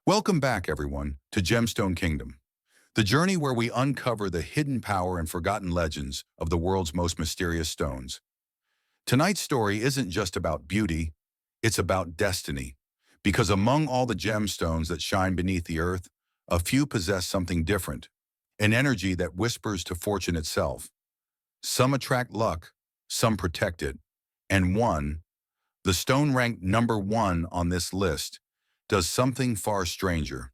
Welcome back, everyone, to Gemstone Kingdom, the journey where we uncover the hidden power and forgotten legends of the world's most mysterious stones. Tonight's story isn't just about beauty, it's about destiny, because among all the gemstones that shine beneath the earth, a few possess something different, an energy that whispers to fortune itself. Some attract luck, some protect it, and one, the stone ranked number one on this list, does something far stranger.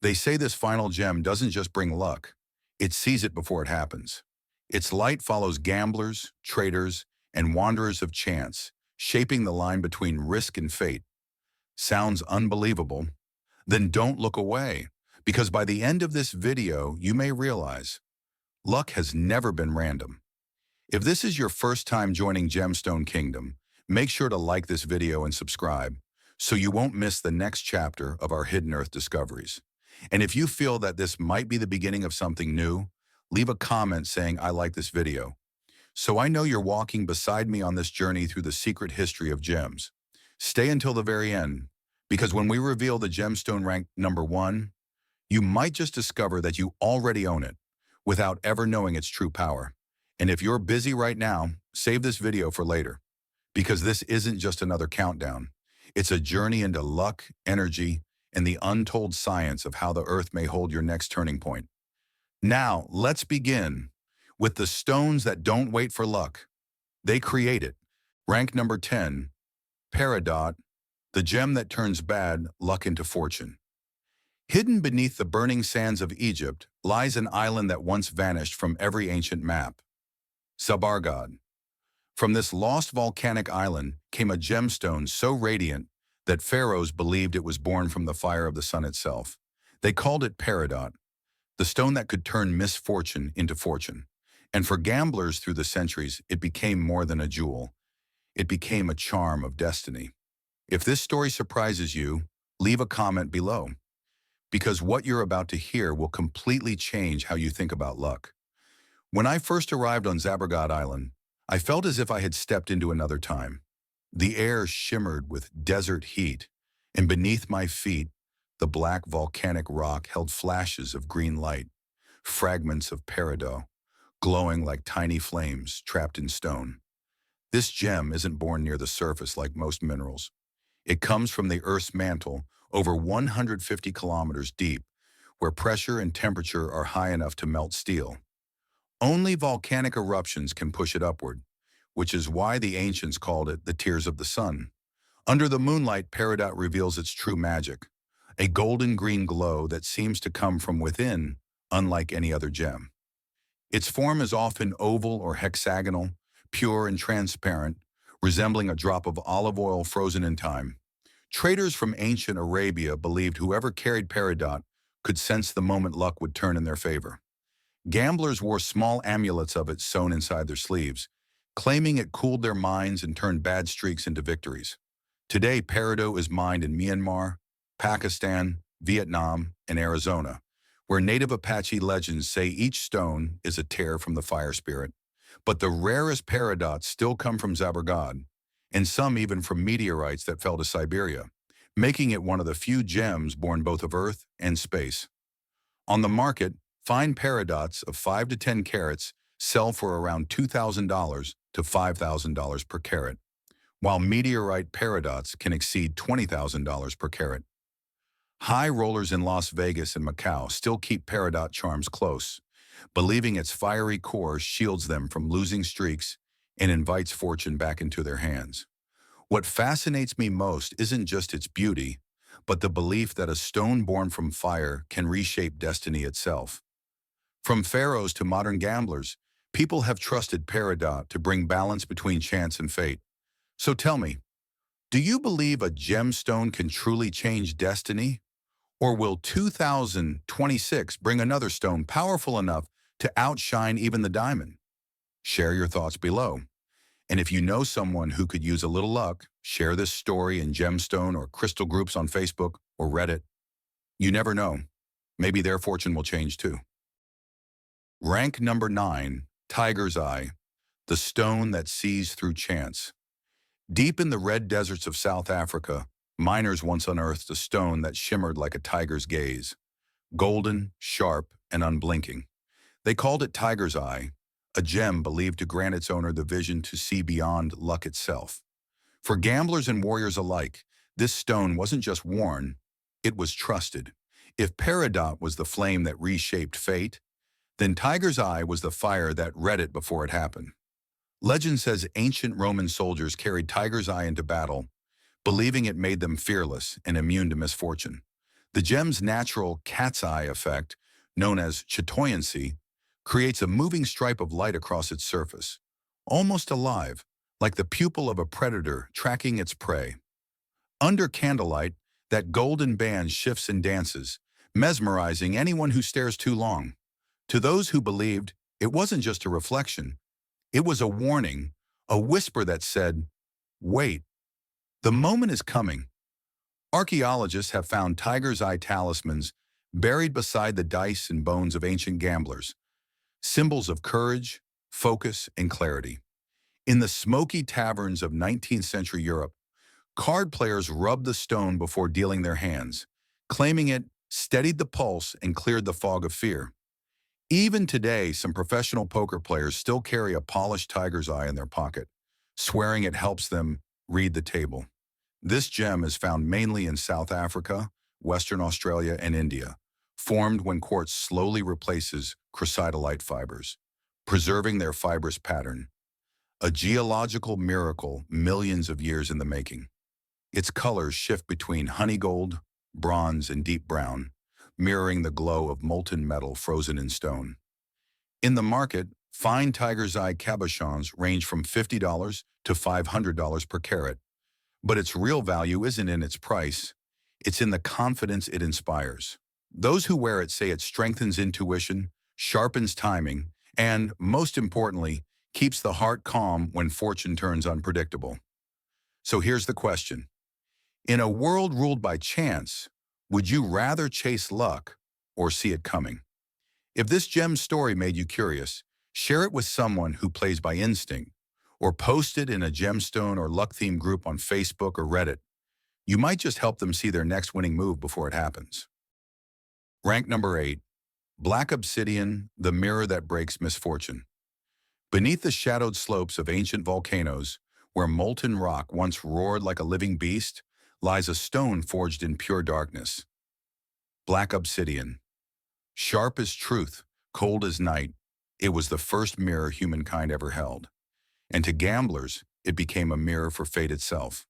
They say this final gem doesn't just bring luck, it sees it before it happens. Its light follows gamblers, traders, and wanderers of chance, shaping the line between risk and fate. Sounds unbelievable? Then don't look away, because by the end of this video, you may realize luck has never been random. If this is your first time joining Gemstone Kingdom, make sure to like this video and subscribe so you won't miss the next chapter of our Hidden Earth discoveries. And if you feel that this might be the beginning of something new, leave a comment saying I like this video, so I know you're walking beside me on this journey through the secret history of gems. Stay until the very end, because when we reveal the gemstone ranked number one, you might just discover that you already own it without ever knowing its true power. And if you're busy right now, save this video for later, because this isn't just another countdown. It's a journey into luck, energy, and the untold science of how the earth may hold your next turning point. Now, let's begin with the stones that don't wait for luck. They create it. Rank number 10, Peridot, the gem that turns bad luck into fortune. Hidden beneath the burning sands of Egypt lies an island that once vanished from every ancient map. Zabargad. From this lost volcanic island came a gemstone so radiant that pharaohs believed it was born from the fire of the sun itself. They called it Peridot, the stone that could turn misfortune into fortune. And for gamblers through the centuries, it became more than a jewel. It became a charm of destiny. If this story surprises you, leave a comment below, because what you're about to hear will completely change how you think about luck. When I first arrived on Zabargad Island, I felt as if I had stepped into another time. The air shimmered with desert heat, and beneath my feet, the black volcanic rock held flashes of green light, fragments of peridot, glowing like tiny flames trapped in stone. This gem isn't born near the surface like most minerals. It comes from the Earth's mantle over 150 kilometers deep, where pressure and temperature are high enough to melt steel. Only volcanic eruptions can push it upward, which is why the ancients called it the tears of the sun. Under the moonlight, Peridot reveals its true magic, a golden green glow that seems to come from within, unlike any other gem. Its form is often oval or hexagonal, pure and transparent, resembling a drop of olive oil frozen in time. Traders from ancient Arabia believed whoever carried Peridot could sense the moment luck would turn in their favor. Gamblers wore small amulets of it sewn inside their sleeves, claiming it cooled their minds and turned bad streaks into victories. Today, Peridot is mined in Myanmar, Pakistan, Vietnam, and Arizona, where native Apache legends say each stone is a tear from the fire spirit. But the rarest peridots still come from Zabargad, and some even from meteorites that fell to Siberia, making it one of the few gems born both of Earth and space. On the market, fine peridots of 5 to 10 carats sell for around $2,000 to $5,000 per carat, while meteorite peridots can exceed $20,000 per carat. High rollers in Las Vegas and Macau still keep peridot charms close, believing its fiery core shields them from losing streaks and invites fortune back into their hands. What fascinates me most isn't just its beauty, but the belief that a stone born from fire can reshape destiny itself. From pharaohs to modern gamblers, people have trusted Peridot to bring balance between chance and fate. So tell me, do you believe a gemstone can truly change destiny? Or will 2026 bring another stone powerful enough to outshine even the diamond? Share your thoughts below. And if you know someone who could use a little luck, share this story in gemstone or crystal groups on Facebook or Reddit. You never know. Maybe their fortune will change too. Rank number 9, Tiger's Eye, the stone that sees through chance. Deep in the red deserts of South Africa Miners once unearthed a stone that shimmered like a tiger's gaze, golden, sharp, and unblinking. They called it tiger's eye, a gem believed to grant its owner the vision to see beyond luck itself. For gamblers and warriors alike, this stone wasn't just worn, it was trusted. If Peridot was the flame that reshaped fate, then tiger's eye was the fire that read it before it happened. Legend says ancient Roman soldiers carried tiger's eye into battle, believing it made them fearless and immune to misfortune. The gem's natural cat's eye effect, known as chatoyancy, creates a moving stripe of light across its surface, almost alive, like the pupil of a predator tracking its prey. Under candlelight, that golden band shifts and dances, mesmerizing anyone who stares too long. To those who believed, it wasn't just a reflection, it was a warning, a whisper that said, "Wait, the moment is coming." Archaeologists have found tiger's eye talismans buried beside the dice and bones of ancient gamblers, symbols of courage, focus, and clarity. In the smoky taverns of 19th century Europe, card players rubbed the stone before dealing their hands, claiming it steadied the pulse and cleared the fog of fear. Even today, some professional poker players still carry a polished tiger's eye in their pocket, swearing it helps them read the table. This gem is found mainly in South Africa, Western Australia, and India, formed when quartz slowly replaces chrysolite fibers, preserving their fibrous pattern. A geological miracle millions of years in the making. Its colors shift between honey gold, bronze, and deep brown, mirroring the glow of molten metal frozen in stone. In the market, fine tiger's eye cabochons range from $50 to $500 per carat, but its real value isn't in its price, it's in the confidence it inspires. Those who wear it say it strengthens intuition, sharpens timing, and, most importantly, keeps the heart calm when fortune turns unpredictable. So here's the question. In a world ruled by chance, would you rather chase luck or see it coming? If this gem story made you curious, share it with someone who plays by instinct, or post it in a gemstone or luck-themed group on Facebook or Reddit. You might just help them see their next winning move before it happens. Rank number 8. Black Obsidian, the mirror that breaks misfortune. Beneath the shadowed slopes of ancient volcanoes, where molten rock once roared like a living beast, lies a stone forged in pure darkness. Black Obsidian. Sharp as truth, cold as night, it was the first mirror humankind ever held. And to gamblers, it became a mirror for fate itself.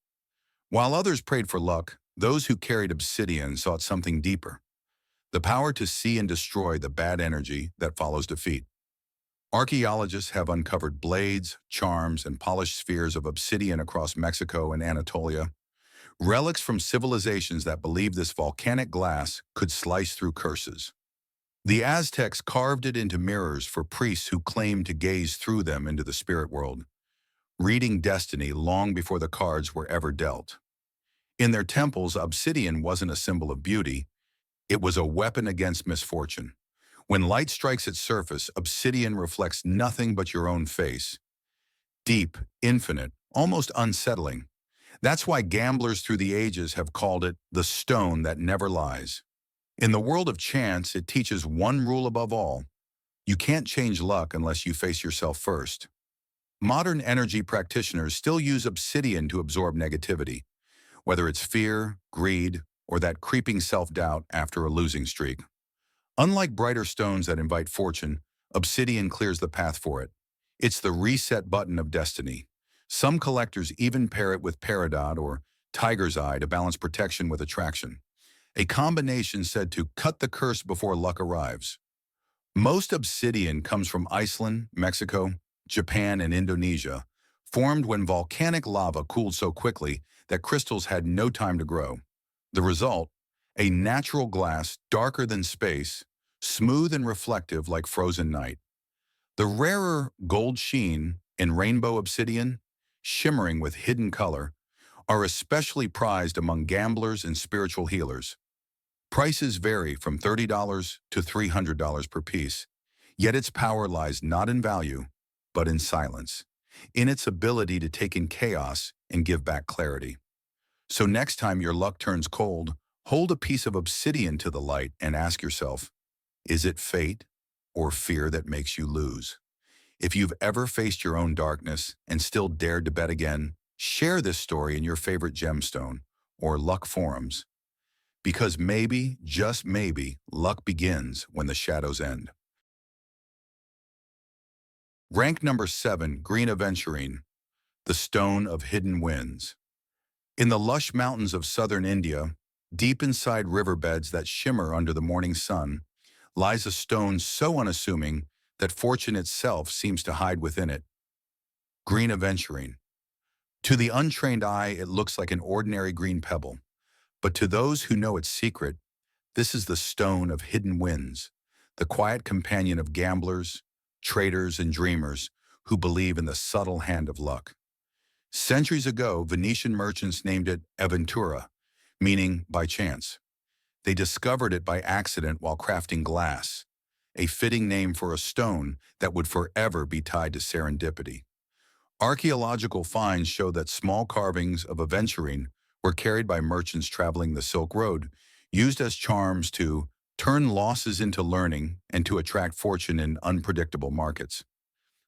While others prayed for luck, those who carried obsidian sought something deeper, the power to see and destroy the bad energy that follows defeat. Archaeologists have uncovered blades, charms, and polished spheres of obsidian across Mexico and Anatolia, relics from civilizations that believed this volcanic glass could slice through curses. The Aztecs carved it into mirrors for priests who claimed to gaze through them into the spirit world, reading destiny long before the cards were ever dealt. In their temples, obsidian wasn't a symbol of beauty, it was a weapon against misfortune. When light strikes its surface, obsidian reflects nothing but your own face. Deep, infinite, almost unsettling. That's why gamblers through the ages have called it the stone that never lies. In the world of chance, it teaches one rule above all. You can't change luck unless you face yourself first. Modern energy practitioners still use obsidian to absorb negativity, whether it's fear, greed, or that creeping self-doubt after a losing streak. Unlike brighter stones that invite fortune, obsidian clears the path for it. It's the reset button of destiny. Some collectors even pair it with peridot or tiger's eye to balance protection with attraction, a combination said to cut the curse before luck arrives. Most obsidian comes from Iceland, Mexico, Japan, and Indonesia, formed when volcanic lava cooled so quickly that crystals had no time to grow. The result? A natural glass darker than space, smooth and reflective like frozen night. The rarer gold sheen in rainbow obsidian, shimmering with hidden color, are especially prized among gamblers and spiritual healers. Prices vary from $30 to $300 per piece, yet its power lies not in value, but in silence, in its ability to take in chaos and give back clarity. So next time your luck turns cold, hold a piece of obsidian to the light and ask yourself, is it fate or fear that makes you lose? If you've ever faced your own darkness and still dared to bet again, share this story in your favorite gemstone or luck forums. Because maybe, just maybe, luck begins when the shadows end. Rank number 7, Green Aventurine, the Stone of Hidden Winds. In the lush mountains of southern India, deep inside riverbeds that shimmer under the morning sun, lies a stone so unassuming that fortune itself seems to hide within it. Green Aventurine. To the untrained eye, it looks like an ordinary green pebble, but to those who know its secret, this is the stone of hidden winds, the quiet companion of gamblers, traders, and dreamers who believe in the subtle hand of luck. Centuries ago, Venetian merchants named it Aventura, meaning by chance. They discovered it by accident while crafting glass, a fitting name for a stone that would forever be tied to serendipity. Archaeological finds show that small carvings of aventurine were carried by merchants traveling the Silk Road, used as charms to turn losses into learning and to attract fortune in unpredictable markets.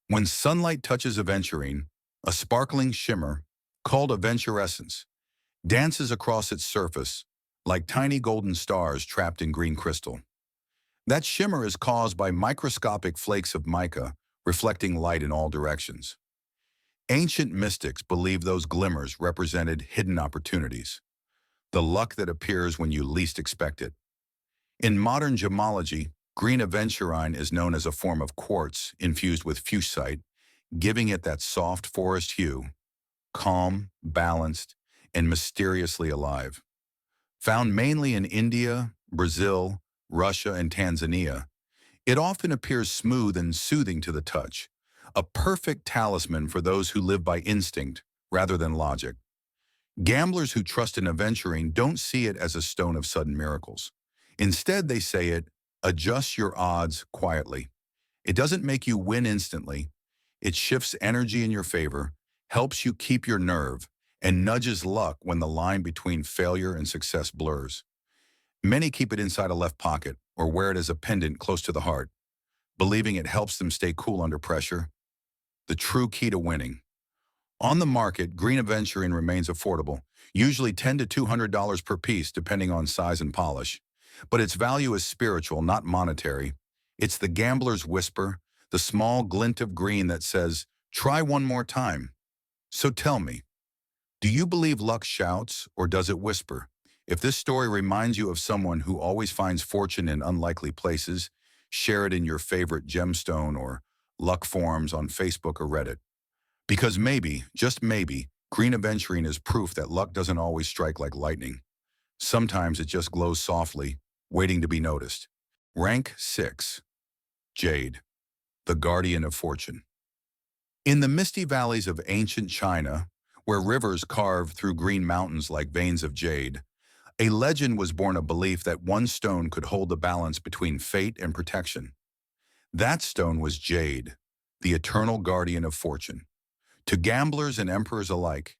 When sunlight touches aventurine, a sparkling shimmer, called aventurescence, dances across its surface like tiny golden stars trapped in green crystal. That shimmer is caused by microscopic flakes of mica reflecting light in all directions. Ancient mystics believed those glimmers represented hidden opportunities, the luck that appears when you least expect it. In modern gemology, green aventurine is known as a form of quartz infused with fuscite, giving it that soft forest hue, calm, balanced, and mysteriously alive. Found mainly in India, Brazil, Russia, and Tanzania, it often appears smooth and soothing to the touch, a perfect talisman for those who live by instinct rather than logic. Gamblers who trust in aventurine don't see it as a stone of sudden miracles. Instead, they say it adjusts your odds quietly. It doesn't make you win instantly. It shifts energy in your favor, helps you keep your nerve, and nudges luck when the line between failure and success blurs. Many keep it inside a left pocket or wear it as a pendant close to the heart, believing it helps them stay cool under pressure. The true key to winning. On the market, green aventurine remains affordable, usually $10 to $200 per piece depending on size and polish. But its value is spiritual, not monetary. It's the gambler's whisper, the small glint of green that says, try one more time. So tell me, do you believe luck shouts or does it whisper? If this story reminds you of someone who always finds fortune in unlikely places, share it in your favorite gemstone or luck forums on Facebook or Reddit. Because maybe, just maybe, green aventurine is proof that luck doesn't always strike like lightning. Sometimes it just glows softly, waiting to be noticed. Rank 6. Jade, the guardian of fortune. In the misty valleys of ancient China, where rivers carve through green mountains like veins of jade, a legend was born of belief that one stone could hold the balance between fate and protection. That stone was Jade, the eternal guardian of fortune. To gamblers and emperors alike,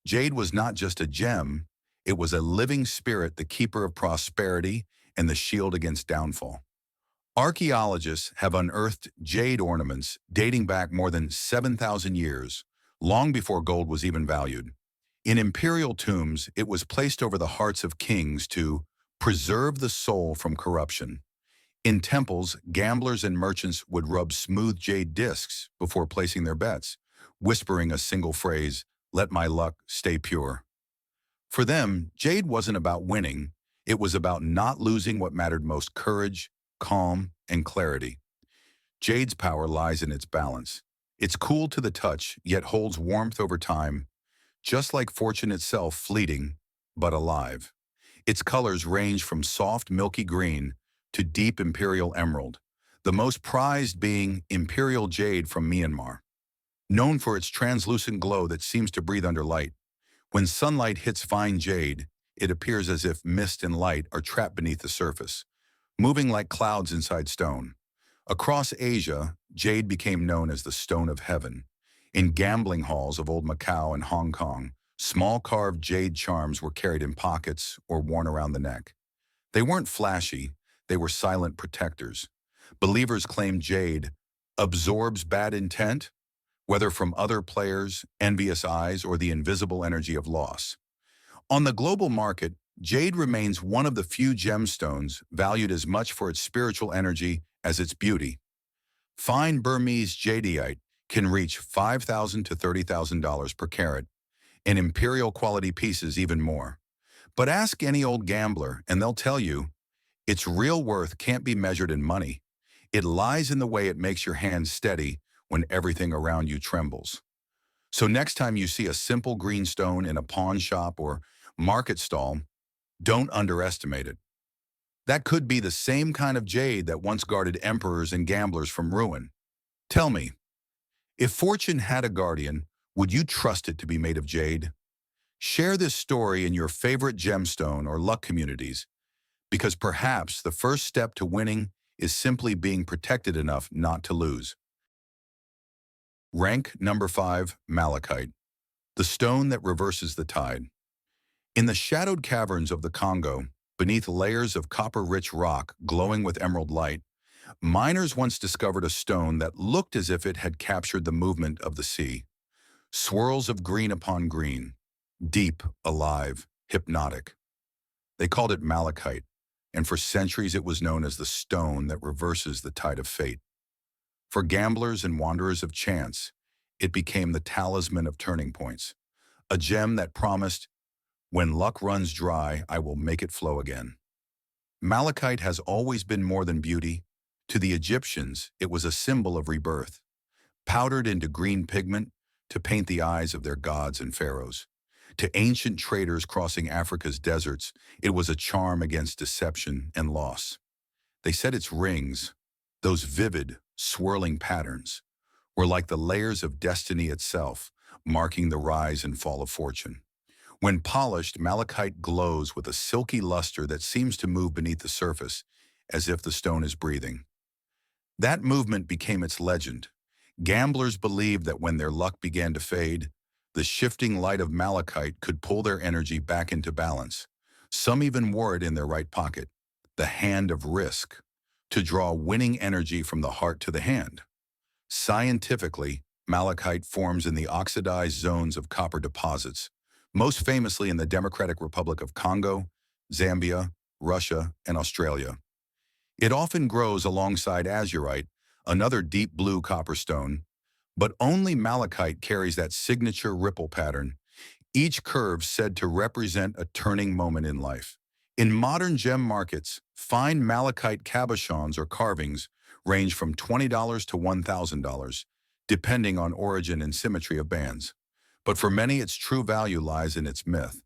Jade was not just a gem, it was a living spirit, the keeper of prosperity and the shield against downfall. Archaeologists have unearthed jade ornaments dating back more than 7,000 years, long before gold was even valued. In imperial tombs, it was placed over the hearts of kings to preserve the soul from corruption. In temples, gamblers and merchants would rub smooth jade discs before placing their bets, whispering a single phrase, "Let my luck stay pure." For them, jade wasn't about winning, it was about not losing what mattered most: courage, calm, and clarity. Jade's power lies in its balance. It's cool to the touch, yet holds warmth over time, just like fortune itself, fleeting, but alive. Its colors range from soft milky green to deep imperial emerald, the most prized being imperial jade from Myanmar. Known for its translucent glow that seems to breathe under light, when sunlight hits fine jade, it appears as if mist and light are trapped beneath the surface, moving like clouds inside stone. Across Asia, jade became known as the Stone of Heaven. In gambling halls of old Macau and Hong Kong, Small carved jade charms were carried in pockets or worn around the neck. They weren't flashy, they were silent protectors. Believers claimed jade absorbs bad intent, whether from other players, envious eyes, or the invisible energy of loss. On the global market, jade remains one of the few gemstones valued as much for its spiritual energy as its beauty. Fine Burmese jadeite can reach $5,000 to $30,000 per carat, and imperial quality pieces even more. But ask any old gambler and they'll tell you its real worth can't be measured in money. It lies in the way it makes your hands steady when everything around you trembles. So next time you see a simple green stone in a pawn shop or market stall, don't underestimate it. That could be the same kind of jade that once guarded emperors and gamblers from ruin. Tell me, if fortune had a guardian, would you trust it to be made of jade? Share this story in your favorite gemstone or luck communities, because perhaps the first step to winning is simply being protected enough not to lose. Rank number 5, Malachite, the stone that reverses the tide. In the shadowed caverns of the Congo, beneath layers of copper-rich rock glowing with emerald light, miners once discovered a stone that looked as if it had captured the movement of the sea. Swirls of green upon green, deep, alive, hypnotic. They called it malachite, and for centuries it was known as the stone that reverses the tide of fate. For gamblers and wanderers of chance, it became the talisman of turning points, a gem that promised, "When luck runs dry, I will make it flow again." Malachite has always been more than beauty. To the Egyptians, it was a symbol of rebirth, powdered into green pigment to paint the eyes of their gods and pharaohs. To ancient traders crossing Africa's deserts, it was a charm against deception and loss. They said its rings, those vivid, swirling patterns, were like the layers of destiny itself, marking the rise and fall of fortune. When polished, malachite glows with a silky luster that seems to move beneath the surface, as if the stone is breathing. That movement became its legend. Gamblers believed that when their luck began to fade, the shifting light of malachite could pull their energy back into balance. Some even wore it in their right pocket, the hand of risk, to draw winning energy from the heart to the hand. Scientifically, malachite forms in the oxidized zones of copper deposits, most famously in the Democratic Republic of Congo, Zambia, Russia, and Australia. It often grows alongside azurite, another deep blue copper stone, but only malachite carries that signature ripple pattern, each curve said to represent a turning moment in life. In modern gem markets, fine malachite cabochons or carvings range from $20 to $1,000, depending on origin and symmetry of bands. But for many, its true value lies in its myth,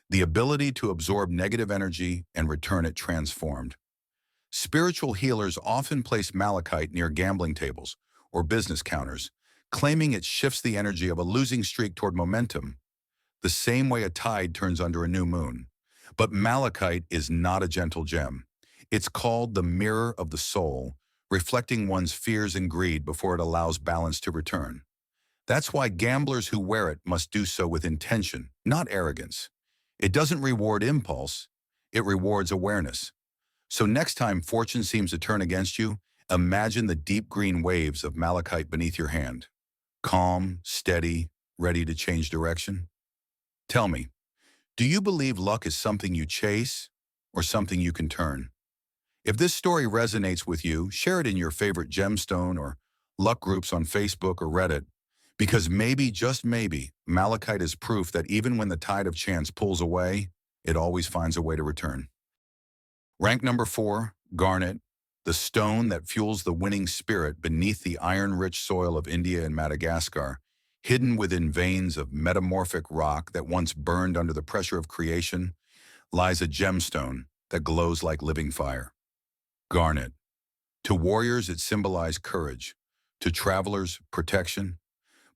the ability to absorb negative energy and return it transformed. Spiritual healers often place malachite near gambling tables or business counters, claiming it shifts the energy of a losing streak toward momentum, the same way a tide turns under a new moon. But malachite is not a gentle gem. It's called the mirror of the soul, reflecting one's fears and greed before it allows balance to return. That's why gamblers who wear it must do so with intention, not arrogance. It doesn't reward impulse, it rewards awareness. So next time fortune seems to turn against you, imagine the deep green waves of malachite beneath your hand. Calm, steady, ready to change direction? Tell me, do you believe luck is something you chase or something you can turn? If this story resonates with you, share it in your favorite gemstone or luck groups on Facebook or Reddit, because maybe, just maybe, malachite is proof that even when the tide of chance pulls away, it always finds a way to return. Rank number 4, Garnet, the stone that fuels the winning spirit beneath the iron-rich soil of India and Madagascar, hidden within veins of metamorphic rock that once burned under the pressure of creation, lies a gemstone that glows like living fire. Garnet. To warriors, it symbolized courage. To travelers, protection.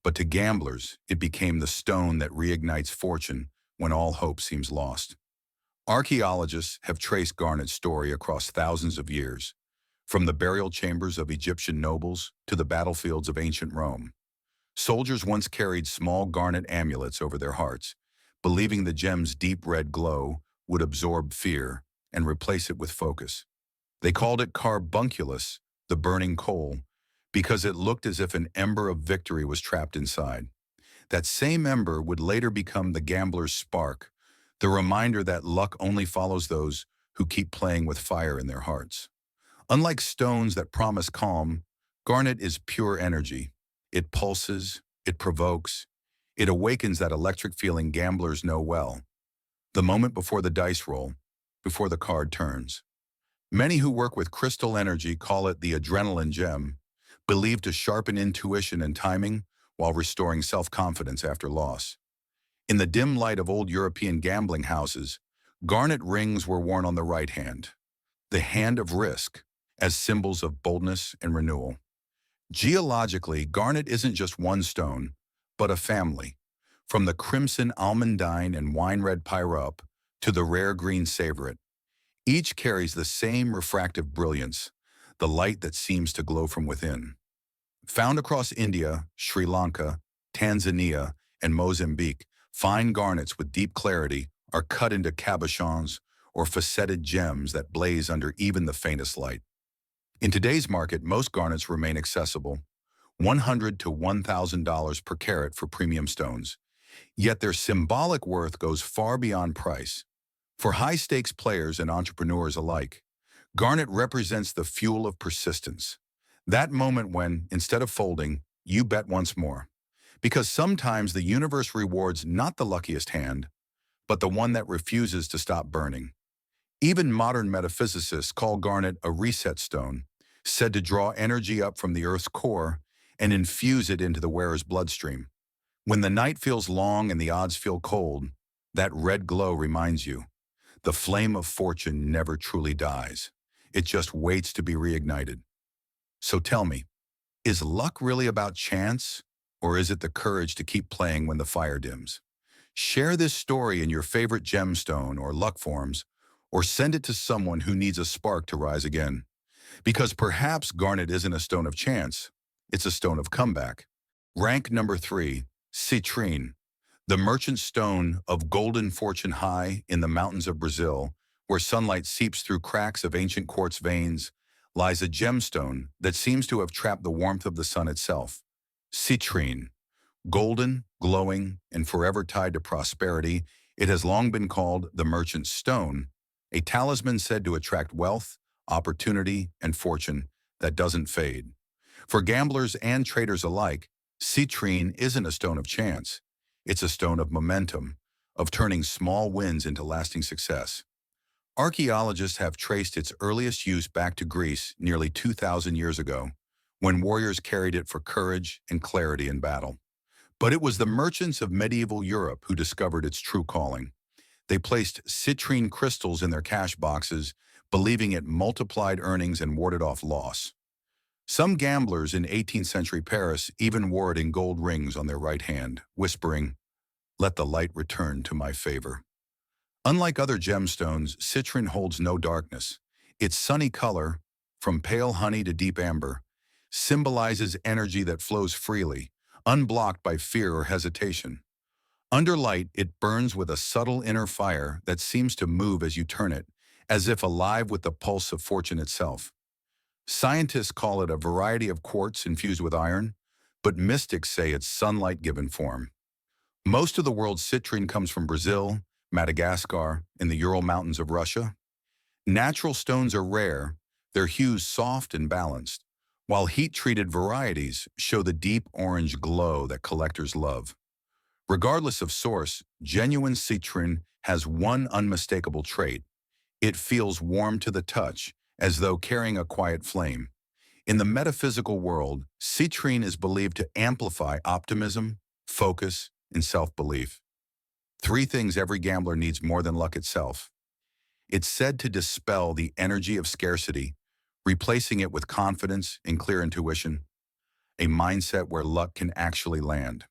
But to gamblers, it became the stone that reignites fortune when all hope seems lost. Archaeologists have traced Garnet's story across thousands of years, from the burial chambers of Egyptian nobles to the battlefields of ancient Rome. Soldiers once carried small garnet amulets over their hearts, believing the gem's deep red glow would absorb fear and replace it with focus. They called it carbunculus, the burning coal, because it looked as if an ember of victory was trapped inside. That same ember would later become the gambler's spark, the reminder that luck only follows those who keep playing with fire in their hearts. Unlike stones that promise calm, garnet is pure energy. It pulses, it provokes, it awakens that electric feeling gamblers know well, the moment before the dice roll, before the card turns. Many who work with crystal energy call it the adrenaline gem, believed to sharpen intuition and timing while restoring self-confidence after loss. In the dim light of old European gambling houses, garnet rings were worn on the right hand, the hand of risk, as symbols of boldness and renewal. Geologically, garnet isn't just one stone, but a family. From the crimson almandine and wine-red pyrite to the rare green savorite, each carries the same refractive brilliance, the light that seems to glow from within. Found across India, Sri Lanka, Tanzania, and Mozambique, fine garnets with deep clarity are cut into cabochons or facetted gems that blaze under even the faintest light. In today's market, most garnets remain accessible, $100 to $1,000 per carat for premium stones. Yet their symbolic worth goes far beyond price. For high-stakes players and entrepreneurs alike, garnet represents the fuel of persistence. That moment when, instead of folding, you bet once more. Because sometimes the universe rewards not the luckiest hand, but the one that refuses to stop burning. Even modern metaphysicists call garnet a reset stone, said to draw energy up from the Earth's core and infuse it into the wearer's bloodstream. When the night feels long and the odds feel cold, that red glow reminds you, the flame of fortune never truly dies. It just waits to be reignited. So tell me, is luck really about chance, or is it the courage to keep playing when the fire dims? Share this story in your favorite gemstone or luck forms, or send it to someone who needs a spark to rise again. Because perhaps garnet isn't a stone of chance, it's a stone of comeback. Rank number 3, Citrine, the merchant stone of golden fortune high in the mountains of Brazil, where sunlight seeps through cracks of ancient quartz veins, lies a gemstone that seems to have trapped the warmth of the sun itself. Citrine, golden, glowing, and forever tied to prosperity, it has long been called the merchant stone, a talisman said to attract wealth, opportunity, and fortune that doesn't fade. For gamblers and traders alike, citrine isn't a stone of chance. It's a stone of momentum, of turning small wins into lasting success. Archaeologists have traced its earliest use back to Greece nearly 2,000 years ago, when warriors carried it for courage and clarity in battle. But it was the merchants of medieval Europe who discovered its true calling. They placed citrine crystals in their cash boxes, believing it multiplied earnings and warded off loss. Some gamblers in 18th century Paris even wore it in gold rings on their right hand, whispering, "Let the light return to my favor." Unlike other gemstones, citrine holds no darkness. Its sunny color, from pale honey to deep amber, symbolizes energy that flows freely, unblocked by fear or hesitation. Under light, it burns with a subtle inner fire that seems to move as you turn it, as if alive with the pulse of fortune itself. Scientists call it a variety of quartz infused with iron, but mystics say it's sunlight given form. Most of the world's citrine comes from Brazil, Madagascar, and the Ural Mountains of Russia. Natural stones are rare, their hues soft and balanced, while heat-treated varieties show the deep orange glow that collectors love. Regardless of source, genuine citrine has one unmistakable trait. It feels warm to the touch, as though carrying a quiet flame. In the metaphysical world, citrine is believed to amplify optimism, focus, and self-belief. 3 things every gambler needs more than luck itself. It's said to dispel the energy of scarcity, replacing it with confidence and clear intuition, a mindset where luck can actually land.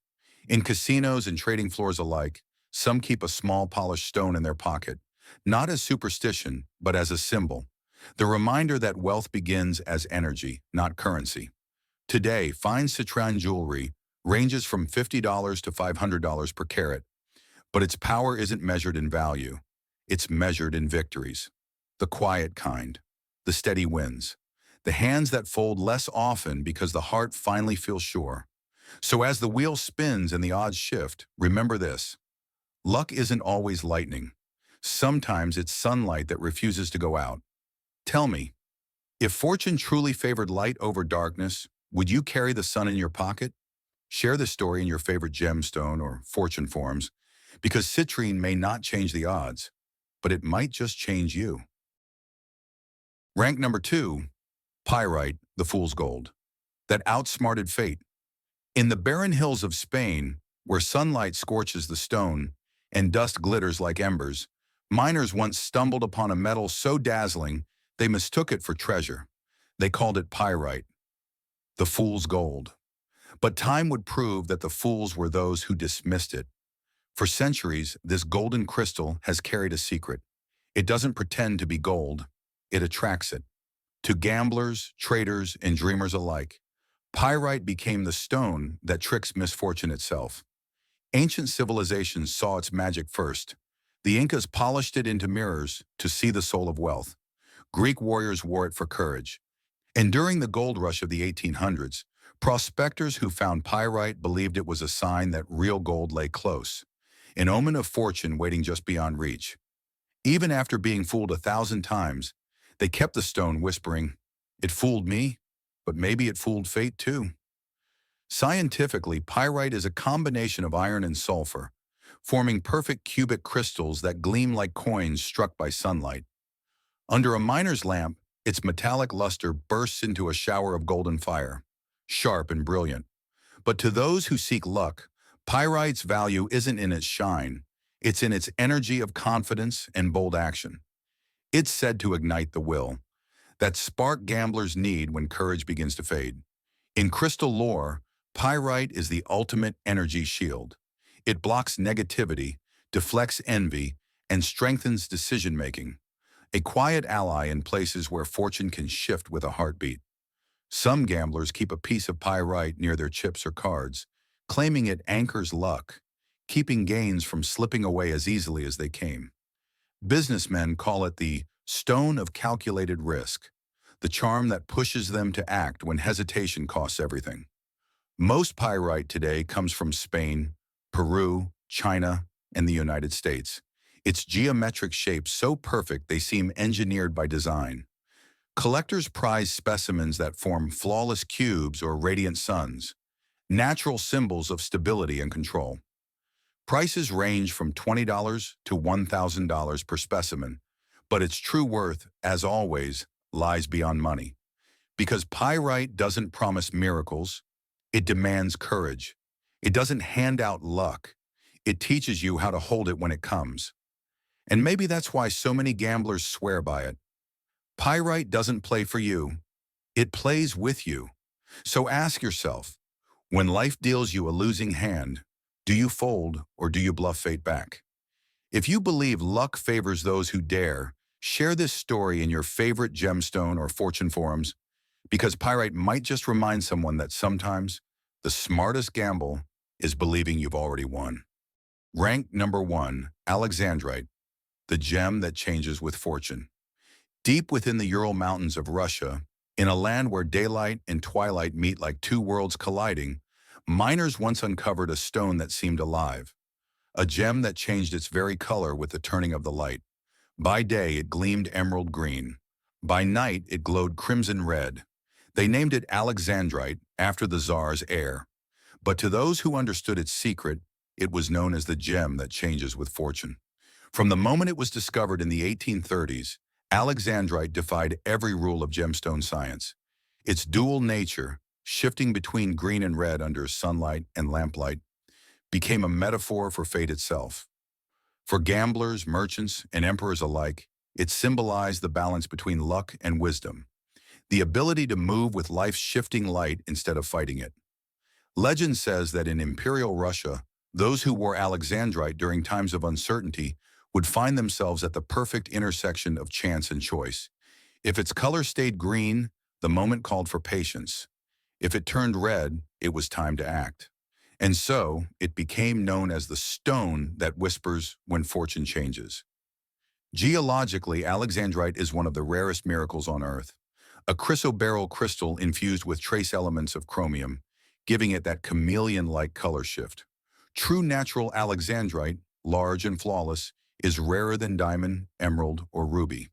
In casinos and trading floors alike, some keep a small polished stone in their pocket, not as superstition, but as a symbol, the reminder that wealth begins as energy, not currency. Today, fine citrine jewelry ranges from $50 to $500 per carat, But its power isn't measured in value. It's measured in victories. The quiet kind, the steady wins, the hands that fold less often because the heart finally feels sure. So as the wheel spins and the odds shift, remember this. Luck isn't always lightning. Sometimes it's sunlight that refuses to go out. Tell me, if fortune truly favored light over darkness, would you carry the sun in your pocket? Share this story in your favorite gemstone or fortune forums, because citrine may not change the odds, but it might just change you. Rank number 2, Pyrite, the fool's gold. That outsmarted fate. In the barren hills of Spain, where sunlight scorches the stone and dust glitters like embers, miners once stumbled upon a metal so dazzling they mistook it for treasure. They called it pyrite, the fool's gold. But time would prove that the fools were those who dismissed it. For centuries, this golden crystal has carried a secret. It doesn't pretend to be gold, it attracts it. To gamblers, traders, and dreamers alike, pyrite became the stone that tricks misfortune itself. Ancient civilizations saw its magic first. The Incas polished it into mirrors to see the soul of wealth. Greek warriors wore it for courage. And during the gold rush of the 1800s, prospectors who found pyrite believed it was a sign that real gold lay close, an omen of fortune waiting just beyond reach. Even after being fooled 1,000 times, they kept the stone whispering, "It fooled me, but maybe it fooled fate too." Scientifically, pyrite is a combination of iron and sulfur, forming perfect cubic crystals that gleam like coins struck by sunlight. Under a miner's lamp, its metallic luster bursts into a shower of golden fire, sharp and brilliant. But to those who seek luck, pyrite's value isn't in its shine, it's in its energy of confidence and bold action. It's said to ignite the will, that spark gamblers need when courage begins to fade. In crystal lore, pyrite is the ultimate energy shield. It blocks negativity, deflects envy, and strengthens decision-making. A quiet ally in places where fortune can shift with a heartbeat. Some gamblers keep a piece of pyrite near their chips or cards, claiming it anchors luck, keeping gains from slipping away as easily as they came. Businessmen call it the stone of calculated risk, the charm that pushes them to act when hesitation costs everything. Most pyrite today comes from Spain, Peru, China, and the United States. Its geometric shapes so perfect they seem engineered by design. Collectors prize specimens that form flawless cubes or radiant suns, natural symbols of stability and control. Prices range from $20 to $1,000 per specimen, but its true worth, as always, lies beyond money. Because pyrite doesn't promise miracles, it demands courage. It doesn't hand out luck. It teaches you how to hold it when it comes. And maybe that's why so many gamblers swear by it. Pyrite doesn't play for you. It plays with you. So ask yourself, when life deals you a losing hand, do you fold or do you bluff fate back? If you believe luck favors those who dare, share this story in your favorite gemstone or fortune forums, because pyrite might just remind someone that sometimes the smartest gamble is believing you've already won. Rank number 1, Alexandrite, the gem that changes with fortune. Deep within the Ural Mountains of Russia, in a land where daylight and twilight meet like two worlds colliding, miners once uncovered a stone that seemed alive, a gem that changed its very color with the turning of the light. By day, it gleamed emerald green. By night, it glowed crimson red. They named it Alexandrite after the Tsar's heir. But to those who understood its secret, it was known as the gem that changes with fortune. From the moment it was discovered in the 1830s, Alexandrite defied every rule of gemstone science. Its dual nature, shifting between green and red under sunlight and lamplight, became a metaphor for fate itself. For gamblers, merchants, and emperors alike, it symbolized the balance between luck and wisdom, the ability to move with life's shifting light instead of fighting it. Legend says that in Imperial Russia, those who wore Alexandrite during times of uncertainty would find themselves at the perfect intersection of chance and choice. If its color stayed green, the moment called for patience. If it turned red, it was time to act. And so, it became known as the stone that whispers when fortune changes. Geologically, Alexandrite is one of the rarest miracles on Earth. A chrysoberyl crystal infused with trace elements of chromium, giving it that chameleon-like color shift. True natural Alexandrite, large and flawless, is rarer than diamond, emerald, or ruby.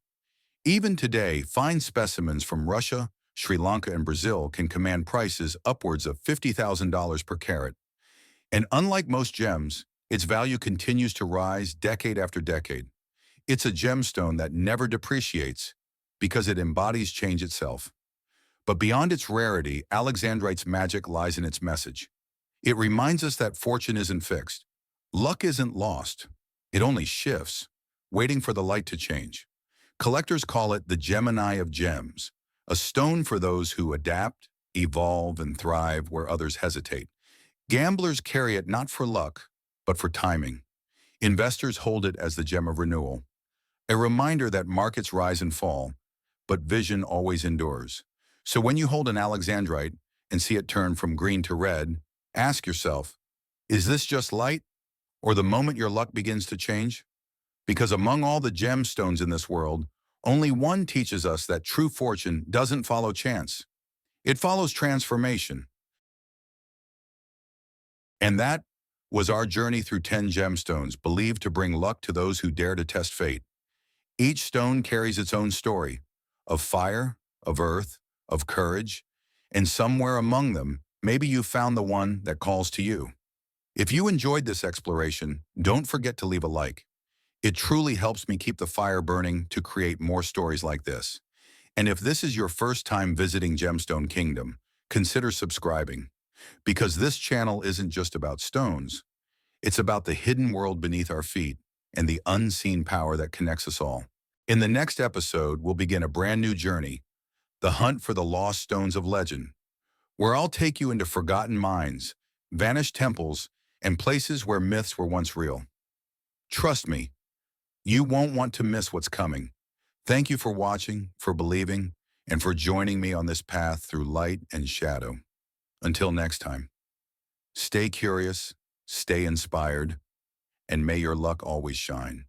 Even today, fine specimens from Russia, Sri Lanka, and Brazil can command prices upwards of $50,000 per carat. And unlike most gems, its value continues to rise decade after decade. It's a gemstone that never depreciates because it embodies change itself. But beyond its rarity, Alexandrite's magic lies in its message. It reminds us that fortune isn't fixed. Luck isn't lost. It only shifts, waiting for the light to change. Collectors call it the Gemini of gems, a stone for those who adapt, evolve, and thrive where others hesitate. Gamblers carry it not for luck, but for timing. Investors hold it as the gem of renewal, a reminder that markets rise and fall, but vision always endures. So when you hold an Alexandrite and see it turn from green to red, ask yourself, is this just light, or the moment your luck begins to change? Because among all the gemstones in this world, only one teaches us that true fortune doesn't follow chance. It follows transformation. And that was our journey through 10 gemstones, believed to bring luck to those who dare to test fate. Each stone carries its own story, of fire, of earth, of courage, and somewhere among them, maybe you found the one that calls to you. If you enjoyed this exploration, don't forget to leave a like. It truly helps me keep the fire burning to create more stories like this. And if this is your first time visiting Gemstone Kingdom, consider subscribing. Because this channel isn't just about stones, it's about the hidden world beneath our feet and the unseen power that connects us all. In the next episode, we'll begin a brand new journey, the hunt for the lost stones of legend, where I'll take you into forgotten mines, vanished temples, and places where myths were once real. Trust me, you won't want to miss what's coming. Thank you for watching, for believing, and for joining me on this path through light and shadow. Until next time, stay curious, stay inspired, and may your luck always shine.